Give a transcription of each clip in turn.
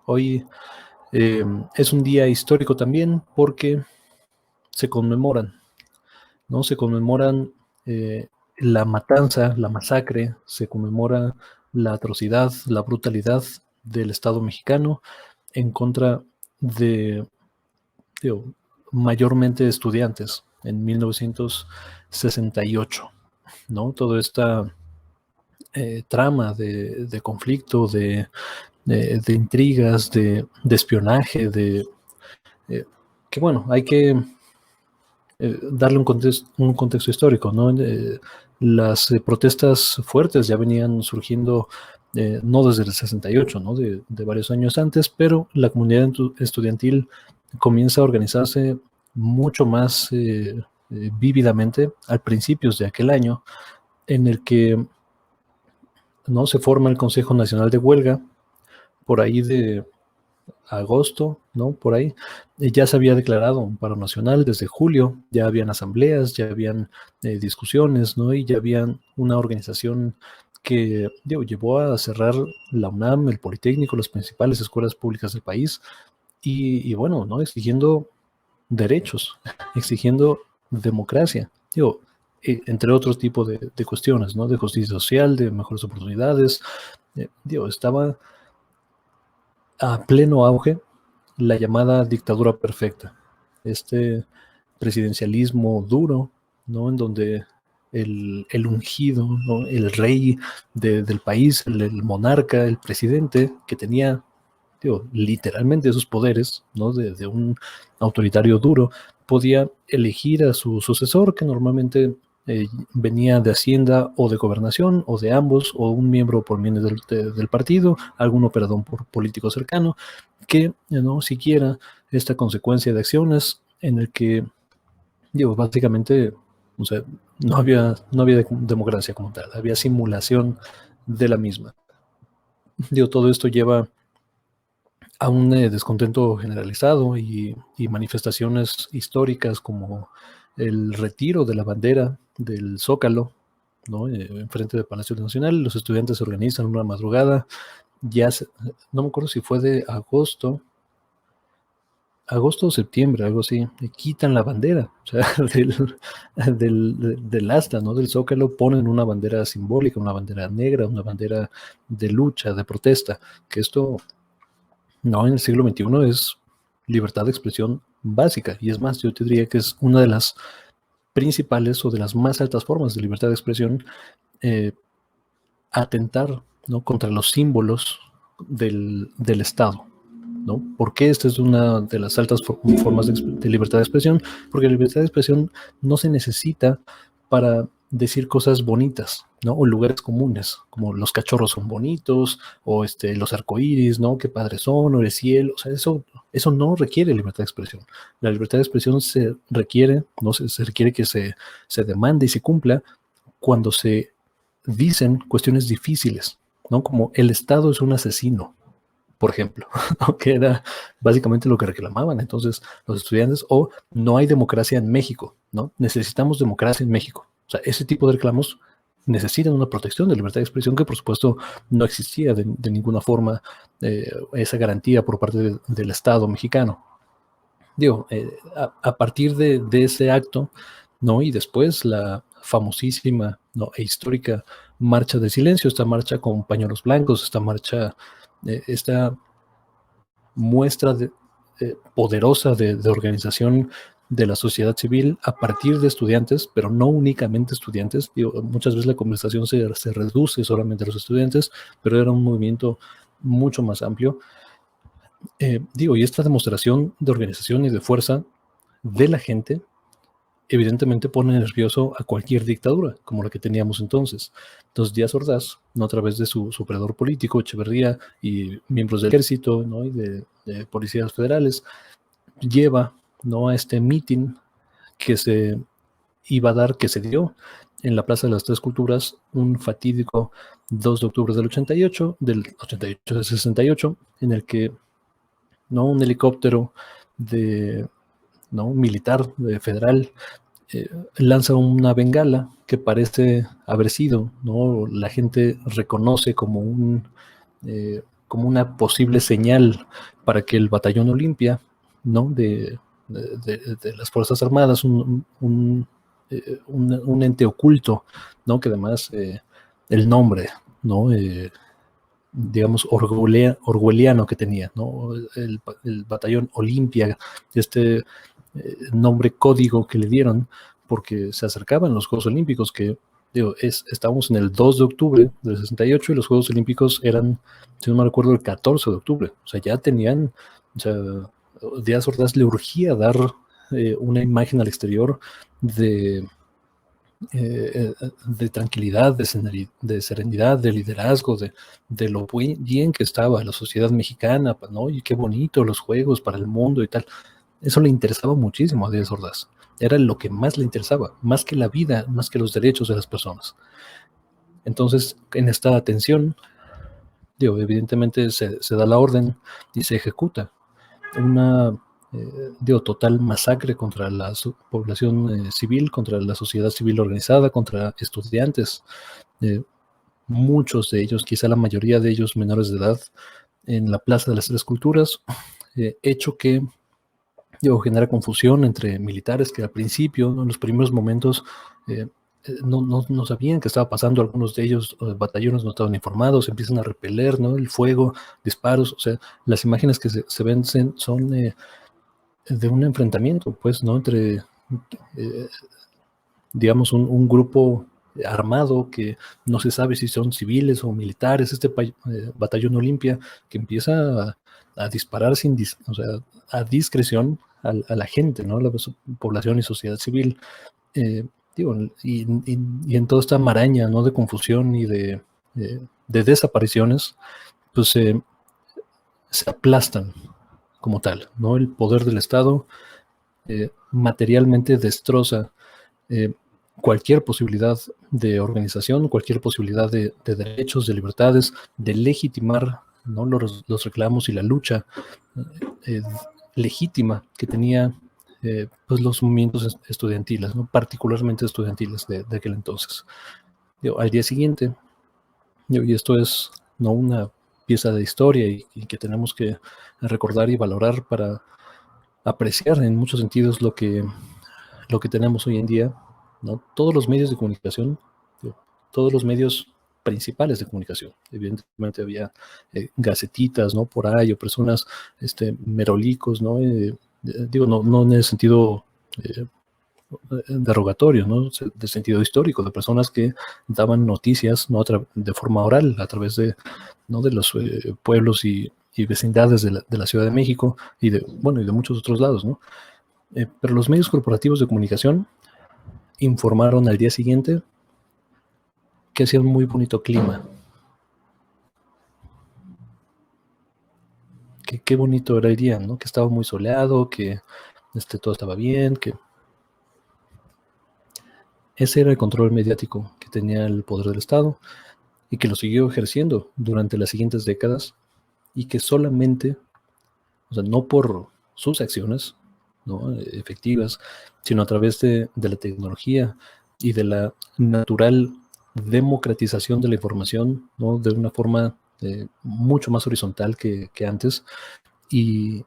Hoy eh, es un día histórico también porque se conmemoran, ¿no? Se conmemoran eh, la matanza, la masacre, se conmemora la atrocidad, la brutalidad del Estado mexicano en contra de, digo, mayormente estudiantes en 1968, ¿no? Toda esta trama de conflicto, de intrigas, de espionaje, eh, que bueno, hay que darle un contexto histórico, ¿no? Las protestas fuertes ya venían surgiendo no desde el 68, ¿no? De varios años antes, pero la comunidad estudiantil comienza a organizarse mucho más vívidamente a principios de aquel año, en el que no se forma el Consejo Nacional de Huelga por ahí de agosto, ¿no? Por ahí, ya se había declarado un paro nacional desde julio, ya habían asambleas, ya habían discusiones, ¿no? Y ya habían una organización que digo, llevó a cerrar la UNAM, el Politécnico, las principales escuelas públicas del país, y bueno, ¿no? Exigiendo derechos, exigiendo democracia, digo, entre otros tipos de cuestiones, ¿no? De justicia social, de mejores oportunidades, digo, estaba a pleno auge la llamada dictadura perfecta, este presidencialismo duro, ¿no? En donde el ungido, ¿no? El rey del país, el monarca, el presidente, que tenía, digo, literalmente esos poderes, ¿no? De un autoritario duro, podía elegir a su sucesor, que normalmente venía de Hacienda o de Gobernación, o de ambos, o un miembro por bienes del partido, algún operador político cercano, que no siquiera esta consecuencia de acciones en el que, digo, básicamente, o sea, no había democracia como tal, había simulación de la misma. Digo, todo esto lleva a un descontento generalizado y manifestaciones históricas como el retiro de la bandera del Zócalo, ¿no? Enfrente del Palacio Nacional. Los estudiantes se organizan una madrugada, ya no me acuerdo si fue de agosto o septiembre, algo así, quitan la bandera, o sea, del asta, ¿no? Del Zócalo, ponen una bandera simbólica, una bandera negra, una bandera de lucha, de protesta, que esto, no, en el siglo XXI es libertad de expresión básica, y es más, yo te diría que es una de las principales o de las más altas formas de libertad de expresión, eh, atentar, ¿no? Contra los símbolos del Estado, ¿no? ¿Por qué esta es una de las altas formas de libertad de expresión? Porque la libertad de expresión no se necesita para decir cosas bonitas, ¿no? O lugares comunes, como los cachorros son bonitos, o los arcoíris, ¿no? Qué padres son, o el cielo, o sea, eso no requiere libertad de expresión. La libertad de expresión se requiere, no se requiere que se demande y se cumpla cuando se dicen cuestiones difíciles, ¿no? Como el Estado es un asesino, por ejemplo, ¿no? Que era básicamente lo que reclamaban entonces los estudiantes, o no hay democracia en México, ¿no? Necesitamos democracia en México. O sea, ese tipo de reclamos necesitan una protección de libertad de expresión que por supuesto no existía de ninguna forma esa garantía por parte del Estado mexicano. Digo, a partir de ese acto, ¿no? Y después la famosísima, ¿no? E histórica marcha de silencio, esta marcha con pañuelos blancos, esta marcha, esta muestra poderosa de organización de la sociedad civil a partir de estudiantes, pero no únicamente estudiantes. Digo, muchas veces la conversación se reduce solamente a los estudiantes, pero era un movimiento mucho más amplio. Digo, y esta demostración de organización y de fuerza de la gente evidentemente pone nervioso a cualquier dictadura, como la que teníamos entonces. Entonces Díaz Ordaz, ¿no? A través de su operador político, Echeverría, y miembros del ejército, ¿no? Y de policías federales, lleva, ¿no? A este mitin que se iba a dar, que se dio en la Plaza de las Tres Culturas, un fatídico 2 de octubre del 88 del 68, en el que, ¿no? Un helicóptero de, ¿no? Militar federal lanza una bengala que parece haber sido, ¿no? La gente reconoce como como una posible señal para que el Batallón Olimpia, ¿no? de las Fuerzas Armadas, un ente oculto, ¿no? Que además el nombre, ¿no? Digamos, orwelliano que tenía, ¿no? El Batallón Olimpia, este nombre código que le dieron, porque se acercaban los Juegos Olímpicos, que digo, estábamos en el 2 de octubre del 68 y los Juegos Olímpicos eran, si no me recuerdo, el 14 de octubre. O sea, ya tenían, o sea, Díaz Ordaz le urgía dar una imagen al exterior de, de tranquilidad, de serenidad, de liderazgo, de lo bien que estaba la sociedad mexicana, ¿no? Y qué bonito los juegos para el mundo y tal. Eso le interesaba muchísimo a Díaz Ordaz. Era lo que más le interesaba, más que la vida, más que los derechos de las personas. Entonces, en esta tensión, digo, evidentemente se da la orden y se ejecuta una total masacre contra la población civil, contra la sociedad civil organizada, contra estudiantes, muchos de ellos, quizá la mayoría de ellos menores de edad, en la Plaza de las Tres Culturas, hecho que genera confusión entre militares que al principio, ¿no? En los primeros momentos, no sabían qué estaba pasando. Algunos de ellos, batallones, no estaban informados, empiezan a repeler, ¿no? El fuego, disparos, o sea, las imágenes que se ven son de un enfrentamiento, pues, ¿no? Entre, digamos, un grupo armado que no se sabe si son civiles o militares, batallón Olimpia, que empieza a disparar o sea, a discreción a la gente, ¿no? La población y sociedad civil. Eh, digo, y en toda esta maraña, ¿no? De confusión y de desapariciones, pues se aplastan como tal, ¿no? El poder del Estado materialmente destroza cualquier posibilidad de organización, cualquier posibilidad de derechos, de libertades, de legitimar, ¿no? los reclamos y la lucha eh, legítima que tenía pues los movimientos estudiantiles, ¿no? Particularmente estudiantiles de aquel entonces. Al día siguiente, y esto es, ¿no? Una pieza de historia y que tenemos que recordar y valorar para apreciar en muchos sentidos lo que tenemos hoy en día, ¿no? Todos los medios de comunicación, todos los medios principales de comunicación. Evidentemente había gacetitas, ¿no? Por ahí, o personas merolicos, ¿no? Digo, no en el sentido derogatorio, ¿no? De sentido histórico, de personas que daban noticias, ¿no? De forma oral, a través ¿no? de los pueblos y vecindades de la Ciudad de México y de muchos otros lados, ¿no? Pero los medios corporativos de comunicación informaron al día siguiente que hacía un muy bonito clima. Que qué bonito era el día, ¿no? Que estaba muy soleado, que todo estaba bien, que ese era el control mediático que tenía el poder del Estado y que lo siguió ejerciendo durante las siguientes décadas y que solamente, o sea, no por sus acciones, ¿no? Efectivas, sino a través de la tecnología y de la natural democratización de la información, ¿no? De una forma mucho más horizontal que antes y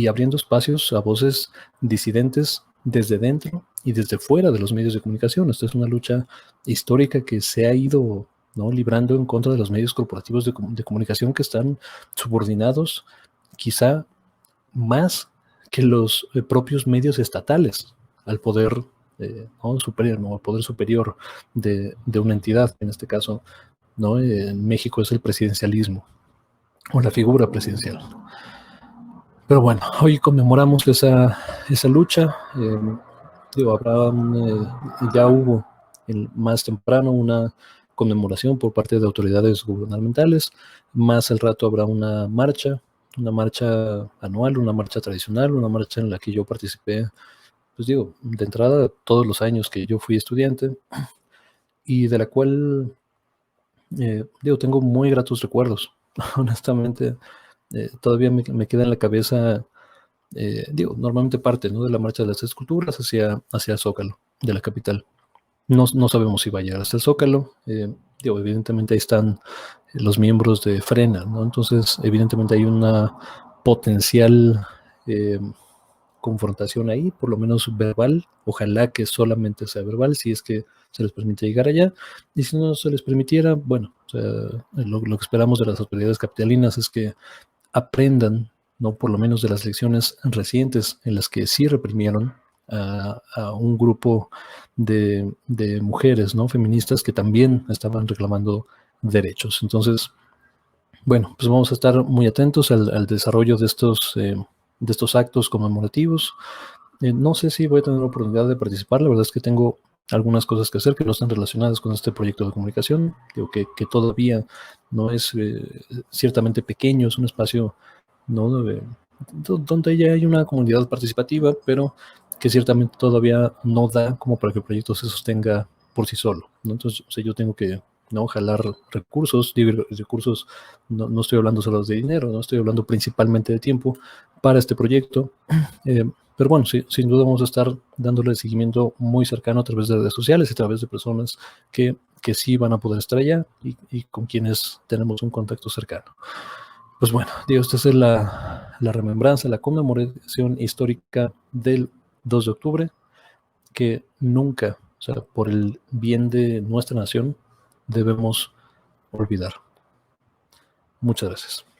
abriendo espacios a voces disidentes desde dentro y desde fuera de los medios de comunicación. Esta es una lucha histórica que se ha ido, ¿no? librando en contra de los medios corporativos de comunicación que están subordinados quizá más que los propios medios estatales al poder superior, ¿no? al poder superior de una entidad, en este caso, ¿no? En México es el presidencialismo o la figura presidencial. Pero bueno, hoy conmemoramos esa lucha. Habrá ya hubo más temprano una conmemoración por parte de autoridades gubernamentales. Más al rato habrá una marcha anual, una marcha tradicional, una marcha en la que yo participé, pues de entrada todos los años que yo fui estudiante y de la cual, tengo muy gratos recuerdos. Honestamente, todavía me queda en la cabeza, normalmente parte, ¿no? de la marcha de las esculturas hacia Zócalo, de la capital. No sabemos si va a llegar hasta el Zócalo. Evidentemente ahí están los miembros de Frena, ¿no? Entonces, evidentemente hay una potencial confrontación ahí, por lo menos verbal. Ojalá que solamente sea verbal, si es que se les permite llegar allá. Y si no se les permitiera, bueno, o sea, lo que esperamos de las autoridades capitalinas es que aprendan, ¿no? Por lo menos de las lecciones recientes en las que sí reprimieron a un grupo de mujeres, ¿no? Feministas que también estaban reclamando derechos. Entonces, bueno, pues vamos a estar muy atentos al desarrollo de estos actos conmemorativos. No sé si voy a tener la oportunidad de participar, la verdad es que tengo algunas cosas que hacer que no están relacionadas con este proyecto de comunicación, digo que todavía no es ciertamente pequeño, es un espacio, ¿no? Donde ya hay una comunidad participativa, pero que ciertamente todavía no da como para que el proyecto se sostenga por sí solo, ¿no? Entonces, o sea, yo tengo que, ¿no? Jalar recursos, digo, recursos, no estoy hablando solo de dinero, no estoy hablando principalmente de tiempo para este proyecto. Eh, pero bueno, sí, sin duda vamos a estar dándole seguimiento muy cercano a través de redes sociales y a través de personas que sí van a poder estar allá y con quienes tenemos un contacto cercano. Pues bueno, digo, esta es la remembranza, la conmemoración histórica del 2 de octubre, que nunca, o sea, por el bien de nuestra nación, debemos olvidar. Muchas gracias.